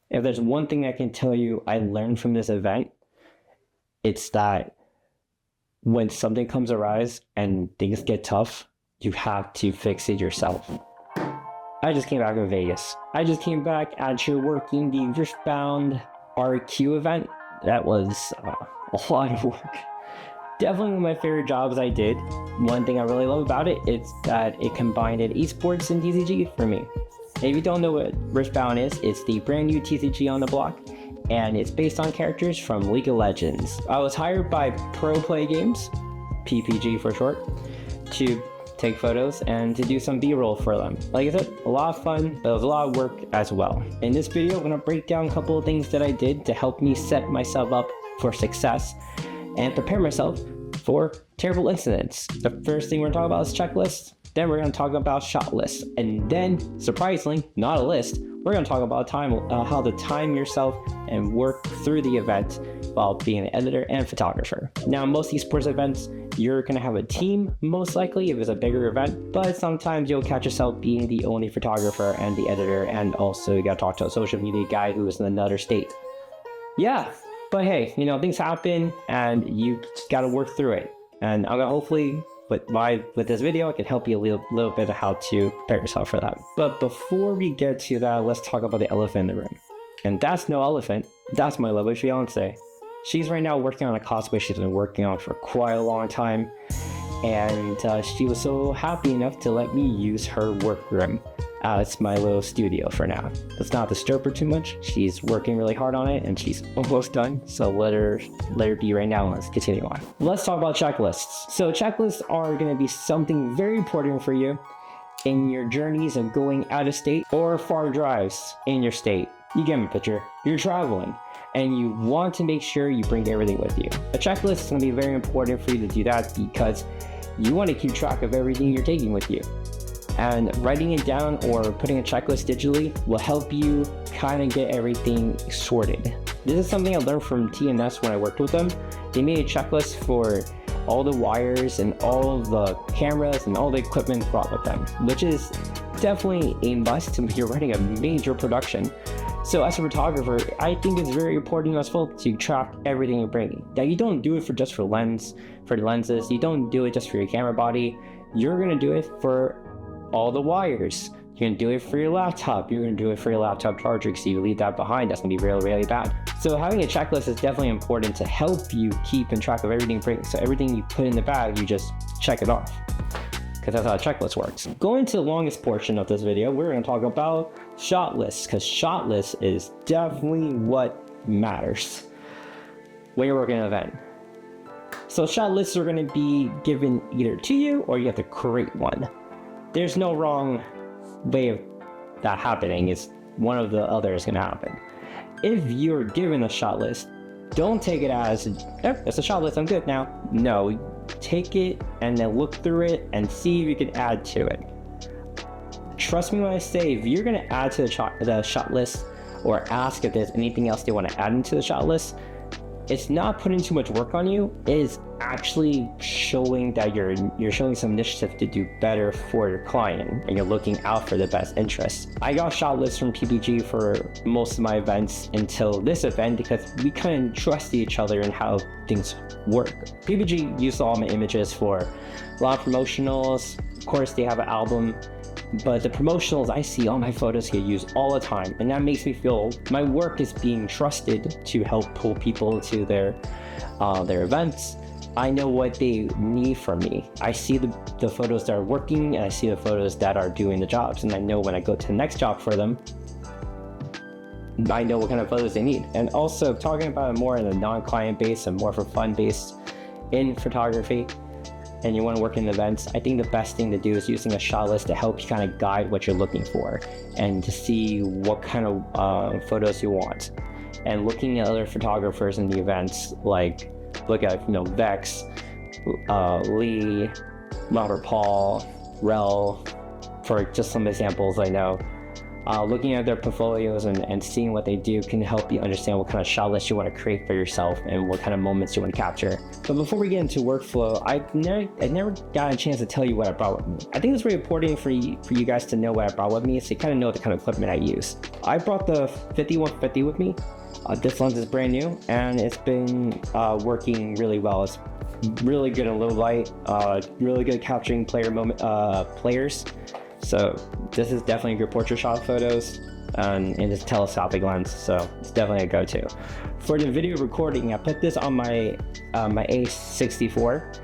If there's one thing I can tell you I learned from this event, it's that when something comes arise and things get tough, you have to fix it yourself. I just came back from Vegas. I just came back after working the RiftBound RQ event. That was a lot of work. Definitely one of my favorite jobs I did. One thing I really love about it is that it combined esports and TCG for me. If you don't know what RiftBound is, it's the brand new TCG on the block, and it's based on characters from League of Legends. I was hired by Pro Play Games, PPG for short, to take photos and to do some B-roll for them. Like I said, a lot of fun, but it was a lot of work as well. In this video, I'm gonna break down a couple of things that I did to help me set myself up for success and prepare myself for terrible incidents. The first thing we're gonna talk about is checklists. Then we're gonna talk about shot lists. And then, surprisingly, not a list, we're gonna talk about how to time yourself and work through the event while being an editor and photographer. Now, most esports events, you're gonna have a team, most likely, if it's a bigger event, but sometimes you'll catch yourself being the only photographer and the editor, and also you gotta talk to a social media guy who is in another state. Yeah, but hey, you know, things happen and you just gotta work through it. And I'm gonna hopefully, with this video, I can help you a little bit of how to prepare yourself for that. But before we get to that, let's talk about the elephant in the room. And that's no elephant, that's my lovely fiance. She's right now working on a cosplay she's been working on for quite a long time. And she was so happy enough to let me use her workroom. It's my little studio for now. Let's not disturb her too much. She's working really hard on it and she's almost done. So let her be right now. Let's continue on. Let's talk about checklists. So checklists are going to be something very important for you in your journeys of going out of state or far drives in your state. You get my picture. You're traveling and you want to make sure you bring everything with you. A checklist is going to be very important for you to do that because you want to keep track of everything you're taking with you. And writing it down or putting a checklist digitally will help you kind of get everything sorted. This is something I learned from TNS when I worked with them. They made a checklist for all the wires and all the cameras and all the equipment brought with them, which is definitely a must if you're running a major production. So as a photographer, I think it's very important as well to track everything you're bringing. Now you don't do it for the lenses, you don't do it just for your camera body, you're gonna do it for all the wires. You're gonna do it for your laptop. You're gonna do it for your laptop charger because you leave that behind. That's gonna be really, really bad. So having a checklist is definitely important to help you keep in track of everything. So everything you put in the bag, you just check it off. Because that's how a checklist works. Going to the longest portion of this video, we're gonna talk about shot lists, because shot lists is definitely what matters when you're working an event. So shot lists are gonna be given either to you or you have to create one. There's no wrong way of that happening. It's one of the other is going to happen. If you're given a shot list, don't take it as, it's a shot list, I'm good now. No, take it and then look through it and see if you can add to it. Trust me when I say, if you're going to add to the shot list or ask if there's anything else they want to add into the shot list, it's not putting too much work on you. It is actually showing that you're showing some initiative to do better for your client and you're looking out for the best interests. I got shot lists from PPG for most of my events until this event because we couldn't trust each other in how things work. PPG used all my images for a lot of promotionals. Of course, they have an album, but the promotionals I see, all my photos get used all the time, and that makes me feel my work is being trusted to help pull people to their events. I know what they need from me. I see the photos that are working and I see the photos that are doing the jobs, and I know when I go to the next job for them, I know what kind of photos they need. And also talking about it more in a non-client base and more for fun based in photography, and you want to work in events, I think the best thing to do is using a shot list to help you kind of guide what you're looking for and to see what kind of photos you want. And looking at other photographers in the events, like look at Vex, Lee, Robert Paul, Rel, for just some examples I know. Looking at their portfolios and seeing what they do can help you understand what kind of shot list you want to create for yourself and what kind of moments you want to capture. But before we get into workflow, I never got a chance to tell you what I brought with me. I think it's very important for you guys to know what I brought with me, so you kind of know the kind of equipment I use. I brought the 5150 with me. This lens is brand new and it's been working really well. It's really good in low light, really good at capturing players. So this is definitely good portrait shot photos, and it's telescopic lens, so it's definitely a go-to. For the video recording, I put this on my my A64.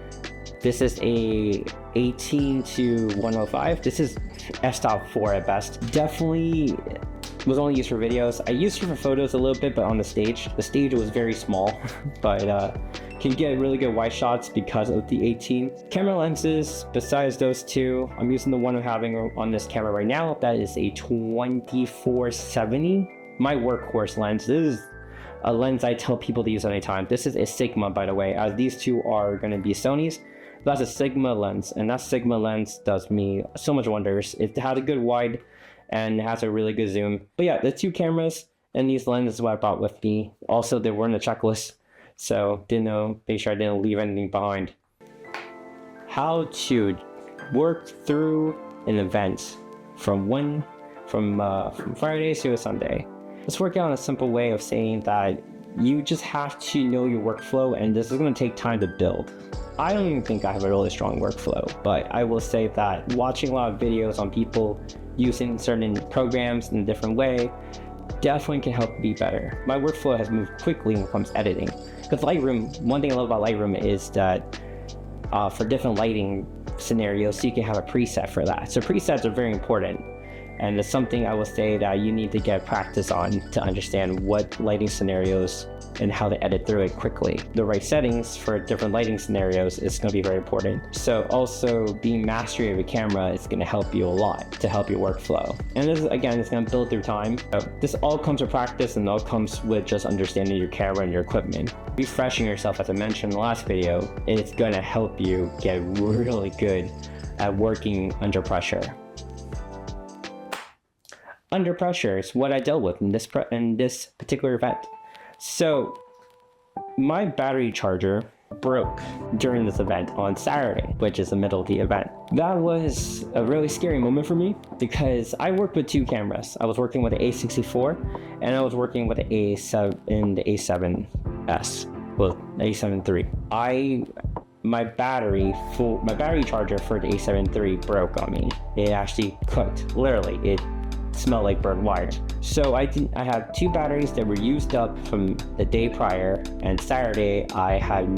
This is a 18-105. This is f/4 at best. Definitely was only used for videos. I used it for photos a little bit, but on the stage was very small, but can get really good wide shots because of the 18. Camera lenses, besides those two, I'm using the one I'm having on this camera right now. That is a 24-70, my workhorse lens. This is a lens I tell people to use anytime. This is a Sigma, by the way, as these two are going to be Sony's. That's a Sigma lens, and that Sigma lens does me so much wonders. It had a good wide and has a really good zoom. But yeah, the two cameras and these lenses is what I brought with me. Also, they were in the checklist, so make sure I didn't leave anything behind. How to work through an event from Friday to a Sunday. Let's work out on a simple way of saying that you just have to know your workflow, and this is going to take time to build. I don't even think I have a really strong workflow, but I will say that watching a lot of videos on people using certain programs in a different way definitely can help be better. My workflow has moved quickly when it comes to editing. Because Lightroom, one thing I love about Lightroom is that for different lighting scenarios, you can have a preset for that. So presets are very important. And it's something I will say that you need to get practice on to understand what lighting scenarios and how to edit through it quickly. The right settings for different lighting scenarios is going to be very important. So also being mastery of a camera is going to help you a lot to help your workflow. And this, again, it's going to build through time. So this all comes with practice and all comes with just understanding your camera and your equipment. Refreshing yourself, as I mentioned in the last video, it's going to help you get really good at working under pressure. Under pressure is what I dealt with in this particular event. So my battery charger broke during this event on Saturday, which is the middle of the event. That was a really scary moment for me because I worked with two cameras. I was working with the A64 and I was working with the A7IIS, well, A7 III. My battery charger for the A7 III broke on me. It actually cooked, literally. It smelled like burnt wire. So I have two batteries that were used up from the day prior, and Saturday I had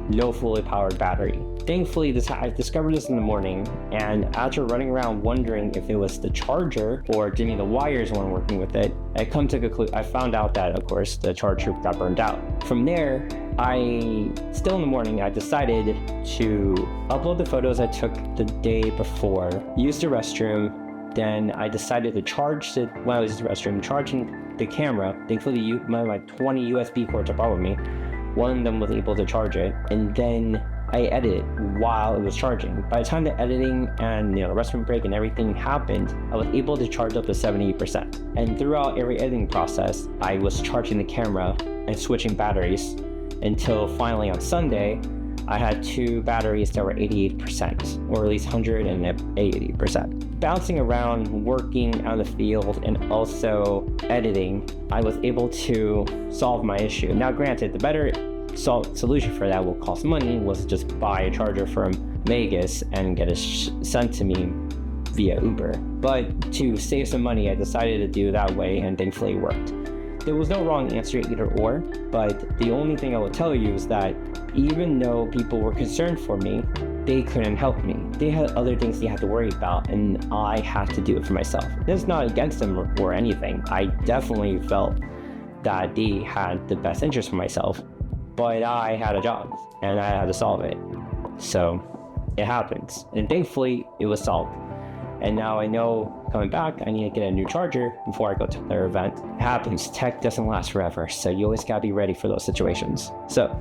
no fully powered battery. Thankfully, I discovered this in the morning, and after running around wondering if it was the charger or maybe the wires weren't working with it, I found out that, of course, the charger got burned out. From there, still in the morning, I decided to upload the photos I took the day before, use the restroom. Then I decided to charge it when I was in the restroom, charging the camera. Thankfully, my 20 USB cords I brought with me, one of them was able to charge it, and then I edited while it was charging. By the time the editing and the restroom break and everything happened, I was able to charge up to 78%. And throughout every editing process, I was charging the camera and switching batteries until finally on Sunday, I had two batteries that were 88%, or at least 180%. Bouncing around, working out in the field, and also editing, I was able to solve my issue. Now granted, the better solution for that will cost money was just buy a charger from Vegas and get it sent to me via Uber. But to save some money, I decided to do it that way, and thankfully it worked. There was no wrong answer either or, but the only thing I will tell you is that even though people were concerned for me, they couldn't help me. They had other things they had to worry about, and I had to do it for myself. This is not against them or anything. I definitely felt that they had the best interest for myself, but I had a job, and I had to solve it. So it happens, and thankfully it was solved. And now I know coming back, I need to get a new charger before I go to their event. It happens, tech doesn't last forever, so you always gotta be ready for those situations. So,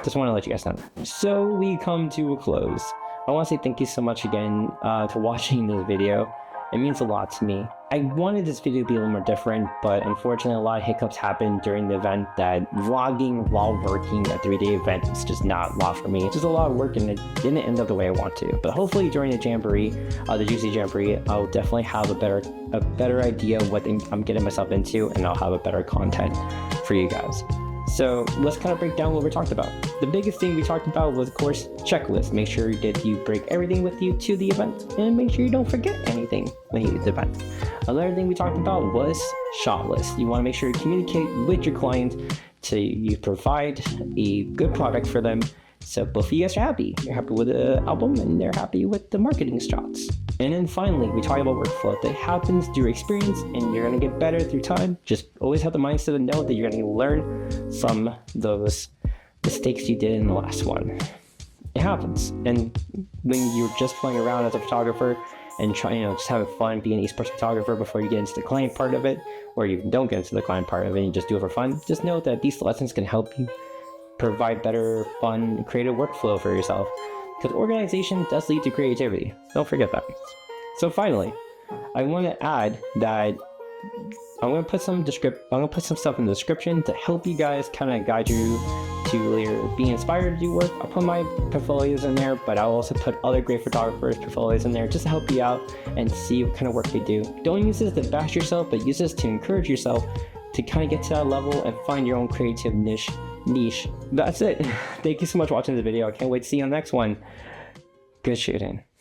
just wanna let you guys know. So we come to a close. I wanna say thank you so much again for watching this video. It means a lot to me. I wanted this video to be a little more different, but unfortunately a lot of hiccups happened during the event that vlogging while working a 3-day event is just not a lot for me. It's just a lot of work and it didn't end up the way I want to. But hopefully during the Jamboree, the Juicy Jamboree, I'll definitely have a better idea of what I'm getting myself into, and I'll have a better content for you guys. So let's kind of break down what we talked about. The biggest thing we talked about was, of course, checklist. Make sure that you bring everything with you to the event, and make sure you don't forget anything when you leave the event. Another thing we talked about was shot list. You want to make sure you communicate with your client so you provide a good product for them, so both of you guys are happy. You're happy with the album and they're happy with the marketing shots. And then finally, we talk about workflow. That happens through experience and you're going to get better through time. Just always have the mindset to know that you're going to learn from those mistakes you did in the last one. It happens. And when you're just playing around as a photographer and trying, just having fun being an esports photographer before you get into the client part of it, or you don't get into the client part of it and you just do it for fun, just know that these lessons can help you provide better, fun, creative workflow for yourself. Because organization does lead to creativity. Don't forget that. So finally, I want to add that I'm going to put some stuff in the description to help you guys, kind of guide you to be inspired to do work. I'll put my portfolios in there, but I'll also put other great photographers' portfolios in there just to help you out and see what kind of work they do. Don't use this to bash yourself, but use this to encourage yourself to kind of get to that level and find your own creative niche. That's it. Thank you so much for watching this video. I can't wait to see you on the next one. Good shooting.